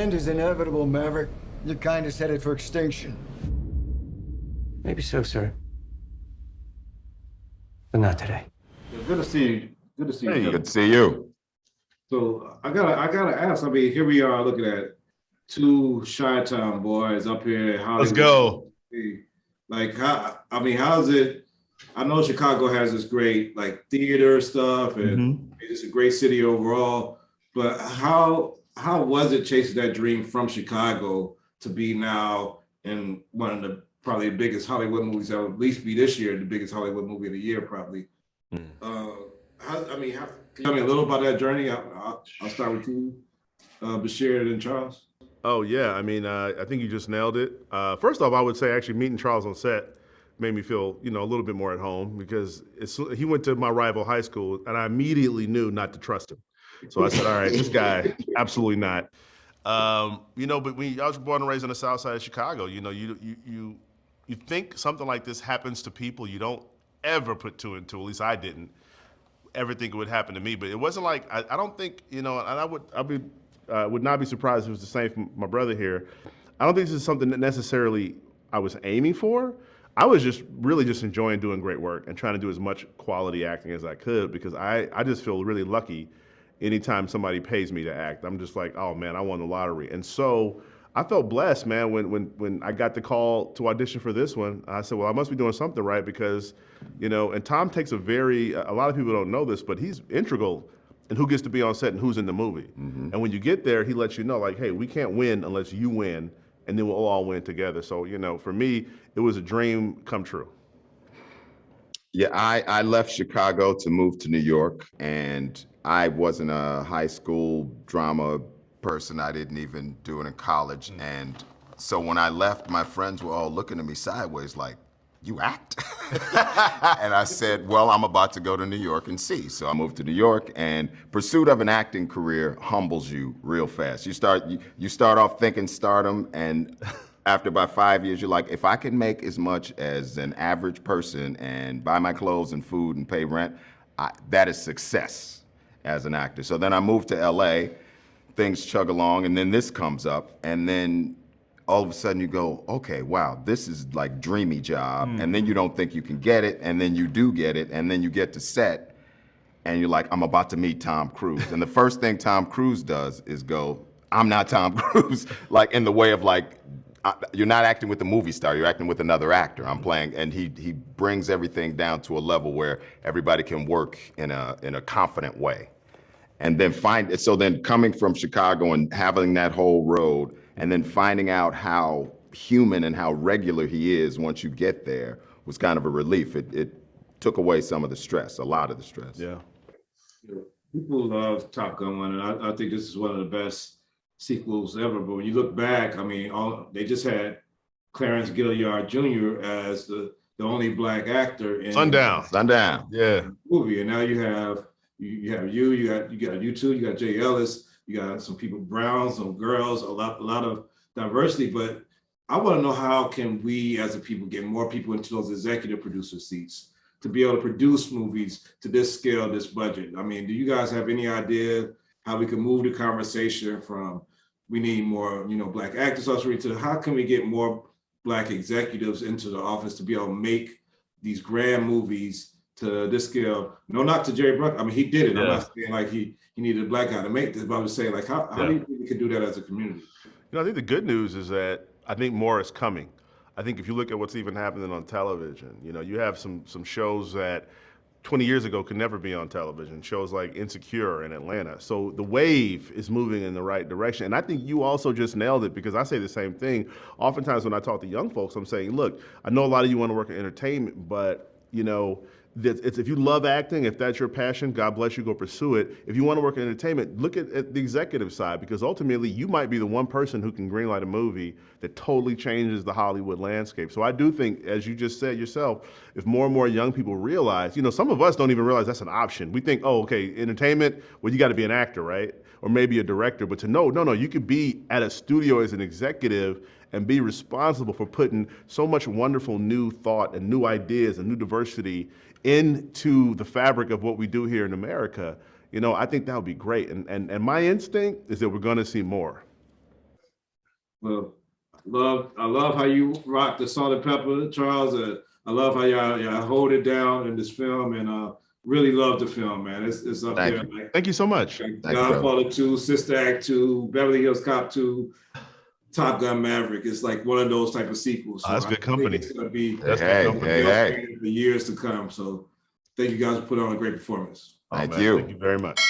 end is inevitable, Maverick. Your kind is headed for extinction. Maybe so, sir. But not today. Good to see you. Good to see you. Hey, Kevin. good to see you. So I gotta ask. I mean, here we are looking at two Chi-Town boys up here in Hollywood. Let's go. Like how? I mean, how's it? I know Chicago has this great like theater stuff, and it's a great city overall. But how was it chasing that dream from Chicago to be now in one of the probably the biggest Hollywood movies that will at least be this year, the biggest Hollywood movie of the year, probably. Can you tell me a little about that journey? I'll start with you, Bashir, and then Charles. Oh yeah, I mean, I think you just nailed it. First off, I would say actually meeting Charles on set made me feel, a little bit more at home because he went to my rival high school, and I immediately knew not to trust him. So I said, all right, this guy, absolutely not. But I was born and raised on the south side of Chicago. You think something like this happens to people, you don't ever put two and two, at least I didn't, ever think it would happen to me. But it wasn't like, I don't think, and I would not be surprised if it was the same for my brother here. I don't think this is something that necessarily I was aiming for. I was just really just enjoying doing great work and trying to do as much quality acting as I could because I just feel really lucky anytime somebody pays me to act. I'm just like, oh man, I won the lottery. And so I felt blessed, man, when I got the call to audition for this one. I said, well, I must be doing something right because, and Tom takes a lot of people don't know this, but he's integral in who gets to be on set and who's in the movie. And when you get there, he lets you know, like, hey, we can't win unless you win, and then we'll all win together. So, for me, it was a dream come true. Yeah, I left Chicago to move to New York, and I wasn't a high school drama person. I didn't even do it in college. And so when I left, my friends were all looking at me sideways like, you act? And I said, well, I'm about to go to New York and see. So I moved to New York, and pursuit of an acting career humbles you real fast. You start off thinking stardom, and after about 5 years, you're like, if I can make as much as an average person and buy my clothes and food and pay rent, that is success as an actor. So then I moved to LA, things chug along, and then this comes up, and then all of a sudden you go, okay, wow, this is like dreamy job. And then you don't think you can get it, and then you do get it, and then you get to set, and you're like, I'm about to meet Tom Cruise. And the first thing Tom Cruise does is go, I'm not Tom Cruise, like in the way of like, you're not acting with a movie star, you're acting with another actor. I'm playing, and he brings everything down to a level where everybody can work in a confident way. And then coming from Chicago and having that whole road, and then finding out how human and how regular he is once you get there was kind of a relief. It took away some of the stress, a lot of the stress. Yeah. People love Top Gun 1, and I think this is one of the best sequels ever. But when you look back, I mean, they just had Clarence Gilliard Jr. as the only Black actor in Sundown. Yeah. the movie, and now you got you two, you got Jay Ellis, you got some people, Brown, some girls, a lot of diversity. But I want to know, how can we as a people get more people into those executive producer seats to be able to produce movies to this scale, this budget? I mean, do you guys have any idea how we can move the conversation from we need more, Black actors to how can we get more Black executives into the office to be able to make these grand movies to this scale? No, not to Jerry Bruckheimer. I mean, he did it. Yeah. I'm not saying like he needed a Black guy to make this, but I was saying like how do you think we can do that as a community? I think the good news is that I think more is coming. I think if you look at what's even happening on television, you have some shows that 20 years ago could never be on television, shows like Insecure in Atlanta. So the wave is moving in the right direction. And I think you also just nailed it, because I say the same thing. Oftentimes when I talk to young folks, I'm saying, look, I know a lot of you want to work in entertainment, but if you love acting, if that's your passion, God bless you, go pursue it. If you want to work in entertainment, look at the executive side, because ultimately you might be the one person who can greenlight a movie that totally changes the Hollywood landscape. So I do think, as you just said yourself, if more and more young people realize, some of us don't even realize that's an option. We think, oh, okay, entertainment, well, you got to be an actor, right? Or maybe a director, but no, you could be at a studio as an executive and be responsible for putting so much wonderful new thought and new ideas and new diversity into the fabric of what we do here in America. I think that would be great. And my instinct is that we're going to see more. Well, I love how you rock the salt and pepper, Charles. I love how y'all hold it down in this film, and really love the film, man. It's up Thank there. you. Like Thank you so much. Thank you, Godfather 2, Sister Act 2, Beverly Hills Cop 2, Top Gun Maverick. It's like one of those type of sequels. So That's good company. I think it's gonna be That's Hey, good company. hey. for years to come. So thank you guys for putting on a great performance. Oh, Thank man, you. Thank you very much.